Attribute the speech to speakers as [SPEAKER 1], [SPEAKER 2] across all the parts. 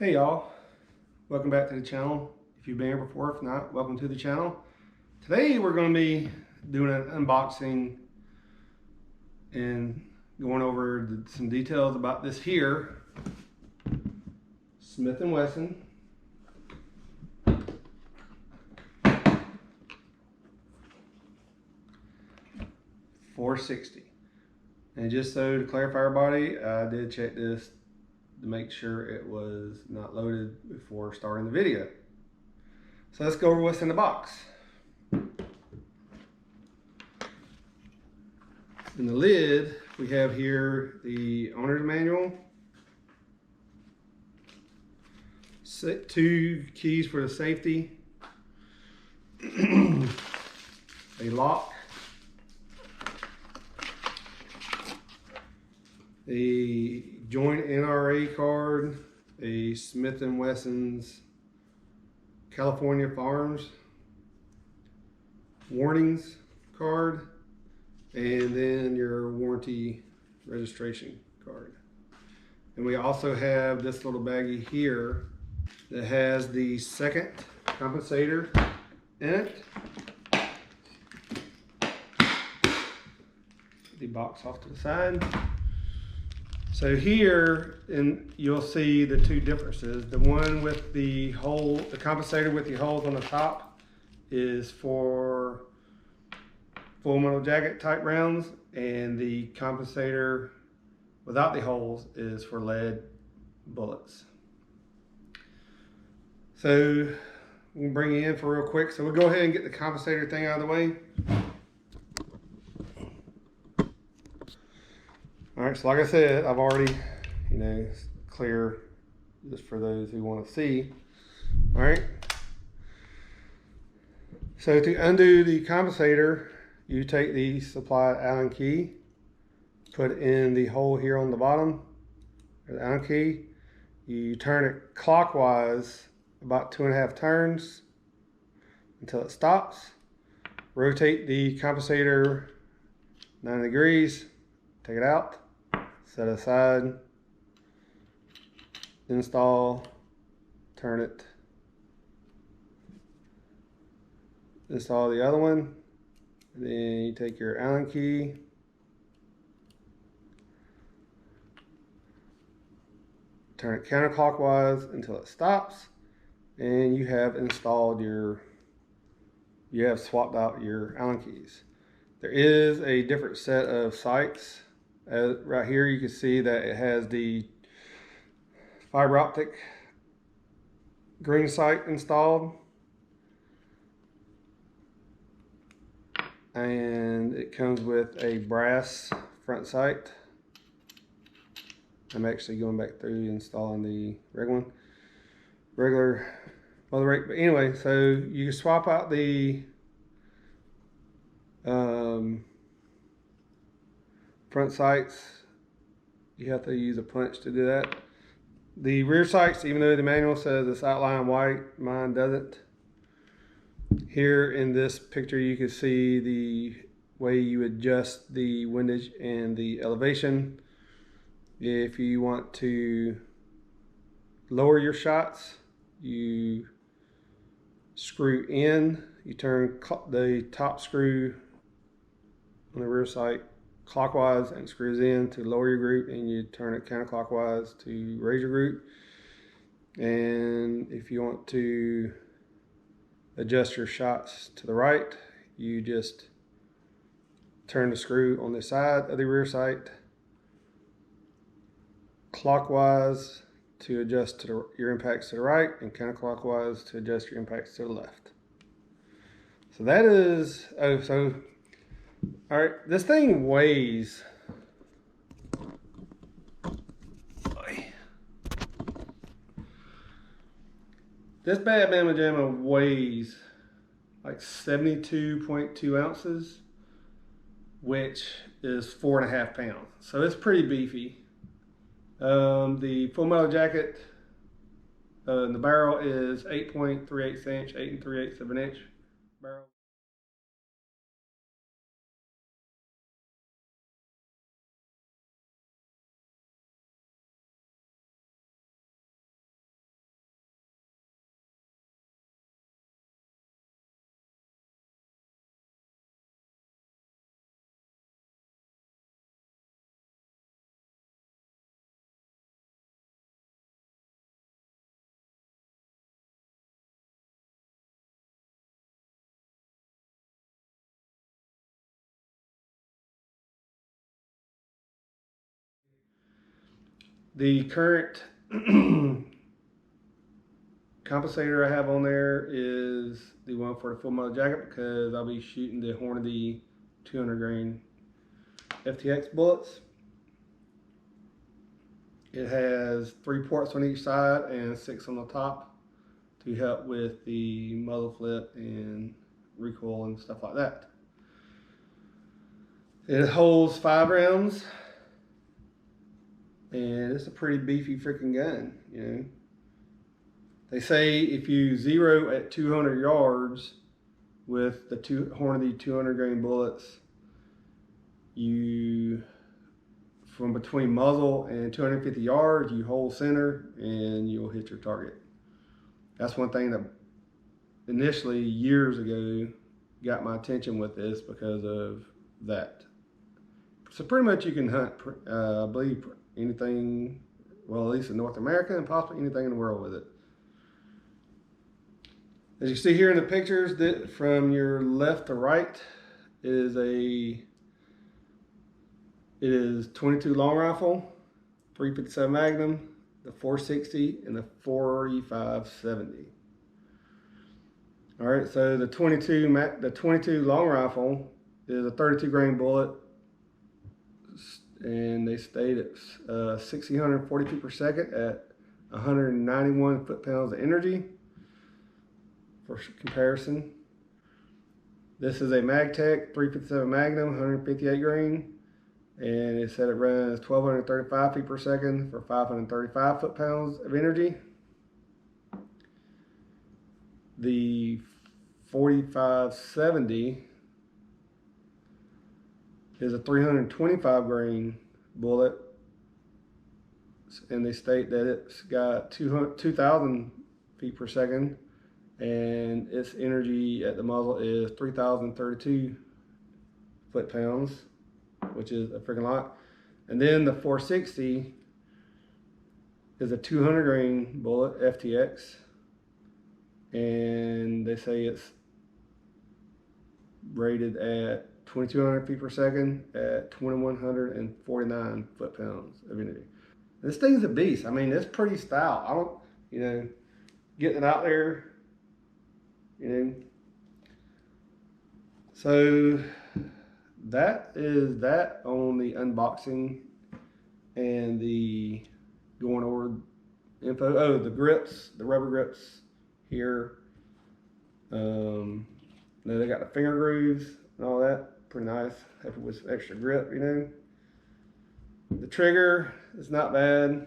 [SPEAKER 1] Hey y'all, welcome back to the channel. If you've been here before, if not, welcome to the channel. Today we're going to be doing an unboxing and going over some details about this here Smith & Wesson 460. And just so to clarify everybody, I did check this to make sure it was not loaded before starting the video. So let's go over what's in the box. In the lid, we have here the owner's manual, 2 keys for the safety, a lock, a joint NRA card, a Smith & Wesson's California Farms warnings card, and then your warranty registration card. And we also have this little baggie here that has the second compensator in it. The box off to the side. So here, you'll see the 2 differences. The one with the hole, the compensator with the holes on the top, is for full metal jacket type rounds, and the compensator without the holes is for lead bullets. So we'll bring it in for real quick. So we'll go ahead and get the compensator thing out of the way. All right, so like I said, I've already, clear just for those who want to see. All right. So to undo the compensator, you take the supplied Allen key, put it in the hole here on the bottom, the Allen key. You turn it clockwise about 2.5 turns until it stops. Rotate the compensator 9 degrees, take it out, set it aside, install, turn it, install the other one, and then you take your Allen key, turn it counterclockwise until it stops, and you have installed you have swapped out your Allen keys. There is a different set of sights. Right here you can see that it has the fiber optic green sight installed, and it comes with a brass front sight. I'm actually going back through installing the regular mother rate, but anyway, so you swap out the front sights. You have to use a punch to do that. The rear sights, even though the manual says it's outlined white, mine doesn't. Here in this picture you can see the way you adjust the windage and the elevation. If you want to lower your shots, you screw in, you turn the top screw on the rear sight clockwise and it screws in to lower your group, and you turn it counterclockwise to raise your group. And if you want to adjust your shots to the right, you just turn the screw on the side of the rear sight clockwise to adjust to your impacts to the right, and counterclockwise to adjust your impacts to the left. So that is, all right, this thing weighs, this bad Bama Jamma weighs like 72.2 ounces, which is 4.5 pounds. So it's pretty beefy. The full metal jacket, the barrel is 8.38 inch, 8 3/8 of an inch barrel. The current compensator I have on there is the one for the full metal jacket, because I'll be shooting the Hornady 200 grain FTX bullets. It has 3 ports on each side and 6 on the top to help with the muzzle flip and recoil and stuff like that. It holds 5 rounds, and it's a pretty beefy freaking gun, you know. They say if you zero at 200 yards with the Hornady 200 grain bullets, you, from between muzzle and 250 yards, you hold center and you'll hit your target. That's one thing that initially years ago got my attention with this, because of that. So pretty much you can hunt, I believe, anything, well, at least in North America, and possibly anything in the world with it. As you see here in the pictures, that from your left to right is it is 22 long rifle, 357 Magnum, the 460, and the 4570. All right, so the 22 long rifle is a 32 grain bullet, and they state it's 1,640 feet per second at 191 foot-pounds of energy. For comparison, this is a Magtech 357 Magnum, 158 grain, and it said it runs 1,235 feet per second for 535 foot-pounds of energy. The 4570 is a 325 grain bullet, and they state that it's got 2,000 feet per second, and its energy at the muzzle is 3,032 foot-pounds, which is a freaking lot. And then the 460 is a 200 grain bullet, FTX, and they say it's rated at 2,200 feet per second at 2,149 foot-pounds of energy. This thing's a beast. I mean, it's pretty stout. I don't, you know, getting it out there, you know. So that is that on the unboxing and the going over info. Oh, the grips, the rubber grips here. Then they got the finger grooves and all that. Pretty nice. Happy with some extra grip, you know. The trigger is not bad.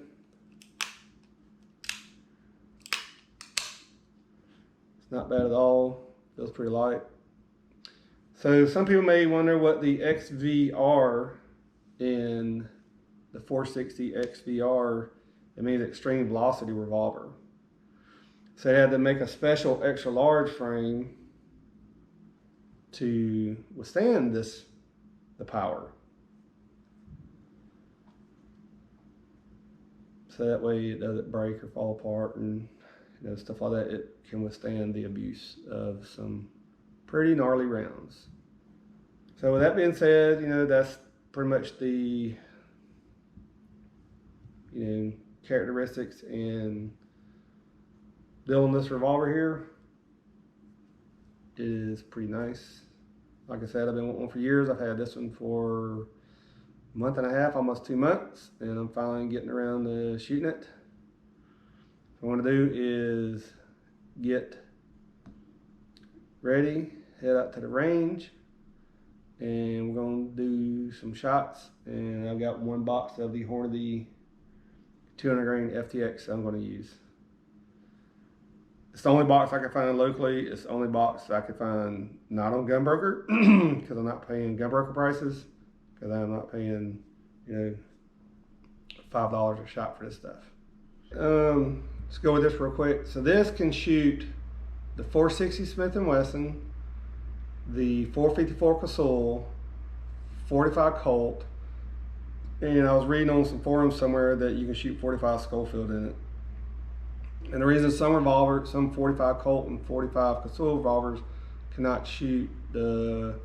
[SPEAKER 1] It's not bad at all. Feels pretty light. So some people may wonder what the XVR in the 460 XVR, it means extreme velocity revolver. So they had to make a special extra large frame to withstand the power. So that way it doesn't break or fall apart, and you know, stuff like that. It can withstand the abuse of some pretty gnarly rounds. So with that being said, you know, that's pretty much the, you know, characteristics and building this revolver here. It is pretty nice. Like I said, I've been wanting one for years. I've had this one for a month and a half, almost 2 months, and I'm finally getting around to shooting it. What I want to do is get ready, head out to the range, and we're going to do some shots. And I've got one box of the Hornady 200 grain FTX I'm going to use. It's the only box I can find locally. It's the only box I could find not on Gunbroker, because I'm not paying Gunbroker prices, because I'm not paying, you know, $5 a shot for this stuff. Let's go with this real quick. So this can shoot the 460 Smith & Wesson, the 454 Casull, 45 Colt, and I was reading on some forums somewhere that you can shoot 45 Schofield in it. And the reason some 45 Colt and 45 Casull revolvers cannot shoot the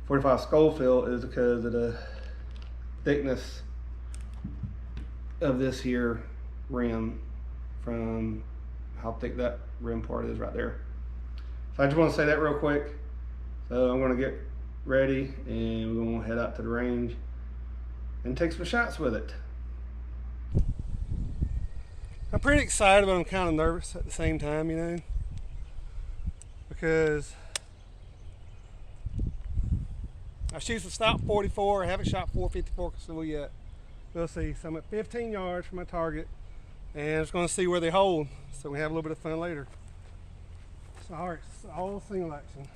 [SPEAKER 1] 45 Schofield is because of the thickness of this here rim from how thick that rim part is right there. So I just want to say that real quick. So I'm going to get ready and we're going to head out to the range and take some shots with it. I'm pretty excited, but I'm kind of nervous at the same time, you know, because I shoot some stock 44. I haven't shot 454 still yet. We'll see. So I'm at 15 yards from my target, and I'm just going to see where they hold, so we have a little bit of fun later. So, all right, it's all single action.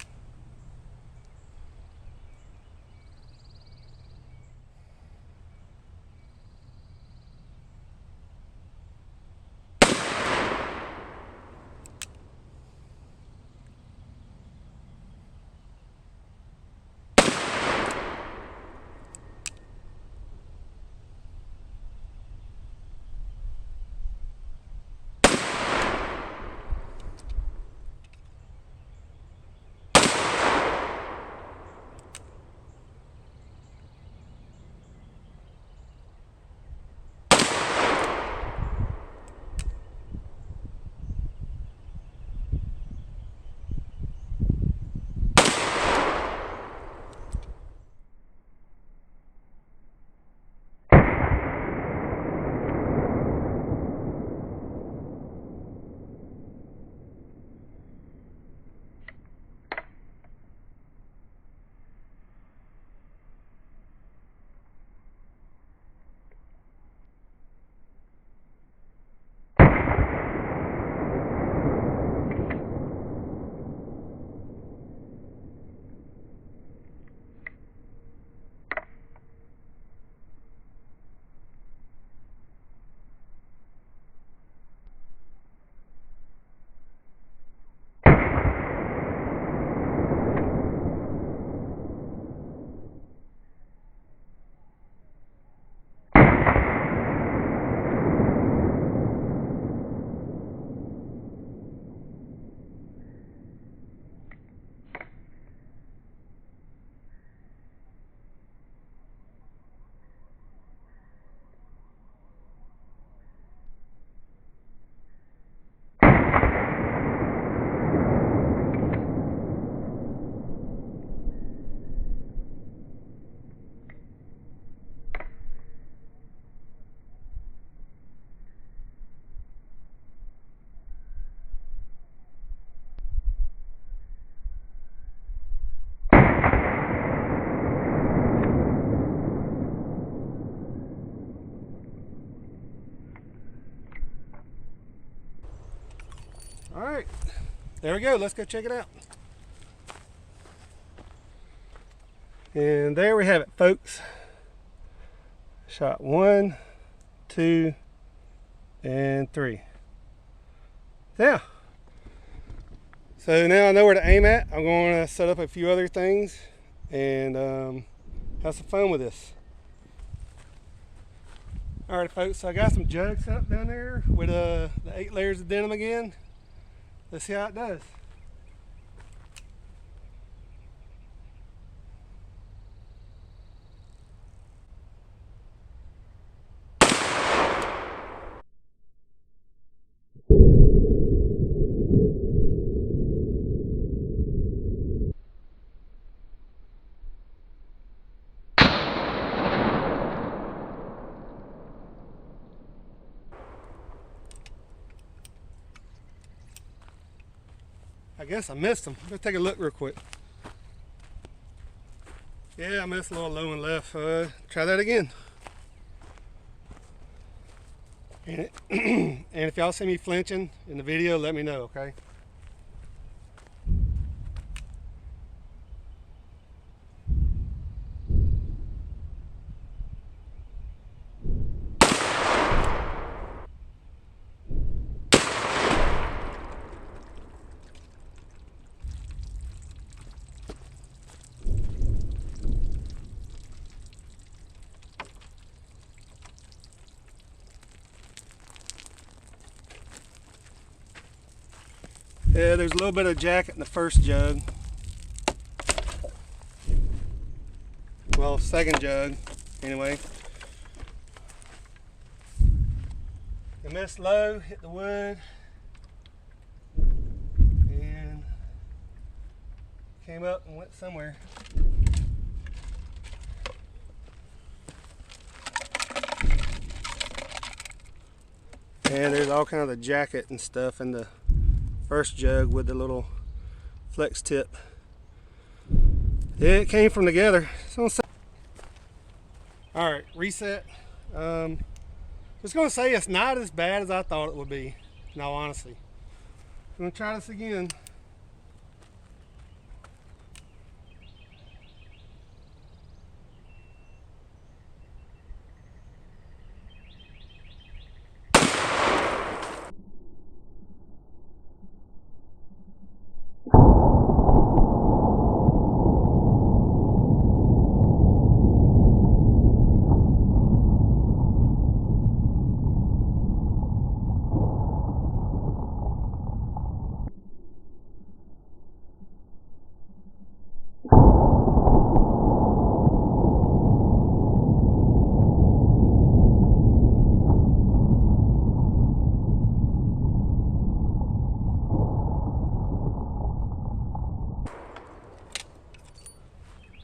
[SPEAKER 1] All right, there we go. Let's go check it out. And there we have it, folks. Shot 1, 2, and 3. Yeah. So now I know where to aim at. I'm going to set up a few other things and have some fun with this. All right, folks. So I got some jugs set up down there with the 8 layers of denim again. Let's see how it does. I guess I missed them. Let's take a look real quick. Yeah, I missed a little low and left. Try that again. And, and if y'all see me flinching in the video, let me know, okay? Yeah, there's a little bit of jacket in the first jug. Well, second jug, anyway. missed low, hit the wood, and came up and went somewhere. And there's all kind of the jacket and stuff in the first jug with the little flex tip. It came from together. Alright, reset. I was going to say it's not as bad as I thought it would be, in all honesty. I'm going to try this again.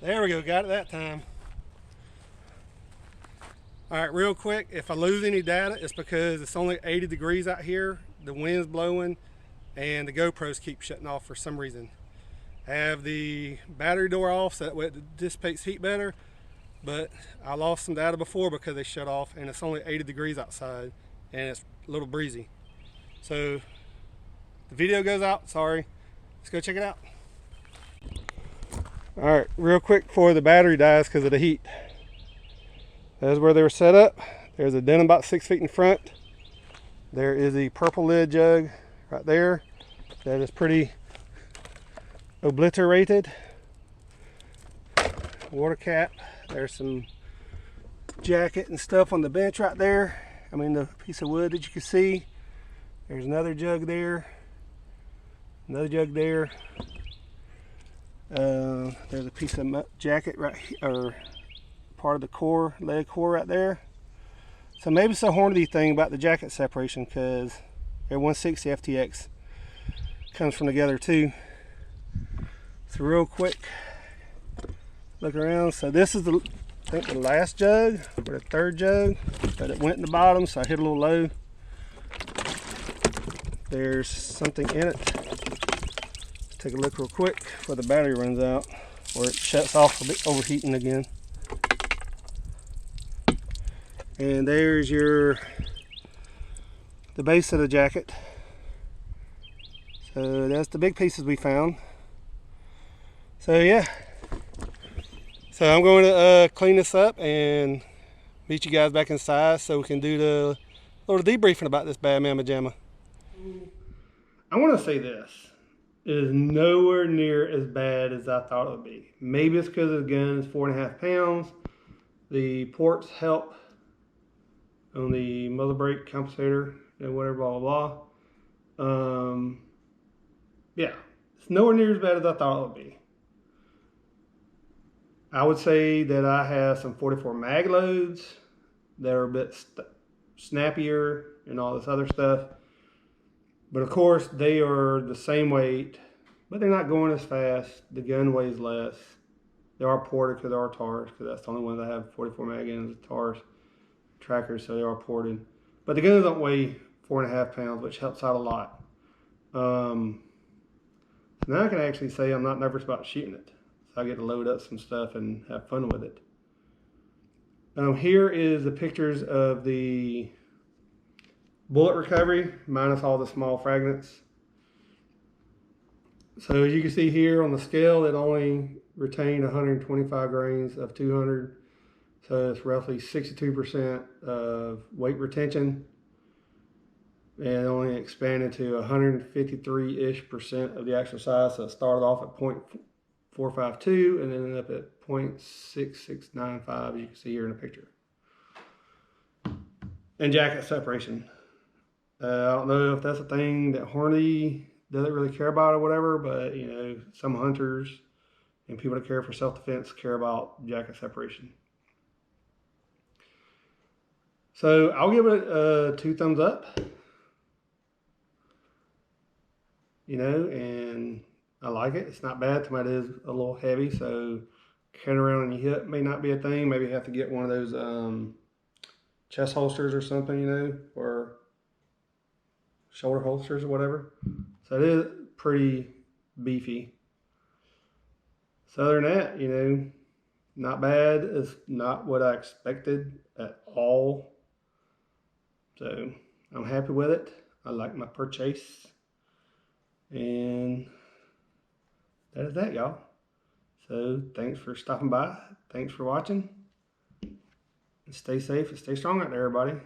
[SPEAKER 1] There we go, got it that time. Alright, real quick, if I lose any data, it's because it's only 80 degrees out here, the wind's blowing, and the GoPros keep shutting off for some reason. I have the battery door off so that way it dissipates heat better, but I lost some data before because they shut off, and it's only 80 degrees outside, and it's a little breezy. So, the video goes out, sorry. Let's go check it out. Alright, real quick before the battery dies because of the heat. That's where they were set up. There's a denim about 6 feet in front. There is a purple lid jug right there that is pretty obliterated. Water cap. There's some jacket and stuff on the bench right there. I mean the piece of wood that you can see. There's another jug there. Another jug there. There's a piece of jacket right here, or part of the core, leg core right there. So maybe it's a Hornady thing about the jacket separation, because their 160 FTX comes from together too. So real quick, look around. So this is the, I think the last jug, or the third jug, but it went in the bottom, so I hit a little low. There's something in it. Take a look real quick before the battery runs out or it shuts off a bit, overheating again. And there's the base of the jacket. So that's the big pieces we found. So yeah, so I'm going to clean this up and meet you guys back inside so we can do the little debriefing about this bad mamma jamma. I want to say this. It is nowhere near as bad as I thought it would be. Maybe it's because the gun is 4.5 pounds. The ports help on the muzzle brake compensator and whatever, blah, blah, blah. Yeah, it's nowhere near as bad as I thought it would be. I would say that I have some 44 mag loads that are a bit snappier and all this other stuff. But of course, they are the same weight, but they're not going as fast. The gun weighs less. They are ported because they are TARs, because that's the only ones I have 44 mag in is TARs trackers, so they are ported. But the guns don't weigh 4.5 pounds, which helps out a lot. So now I can actually say I'm not nervous about shooting it. So I get to load up some stuff and have fun with it. Here is the pictures of the bullet recovery minus all the small fragments. So as you can see here on the scale, it only retained 125 grains of 200. So it's roughly 62% of weight retention. And it only expanded to 153-ish% of the actual size. So it started off at 0.452 and ended up at 0.6695, as you can see here in the picture. And jacket separation. I don't know if that's a thing that Hornady doesn't really care about or whatever, but you know, some hunters and people that care for self-defense care about jacket separation. So I'll give it 2 thumbs up. You know, and I like it. It's not bad. It is a little heavy, so carrying around on your hip may not be a thing. Maybe you have to get one of those chest holsters or something, you know, or shoulder holsters or whatever. So it is pretty beefy. So other than that, you know, not bad. It's not what I expected at all. So I'm happy with it. I like my purchase. And that is that, y'all. So thanks for stopping by. Thanks for watching. And stay safe and stay strong out there, everybody.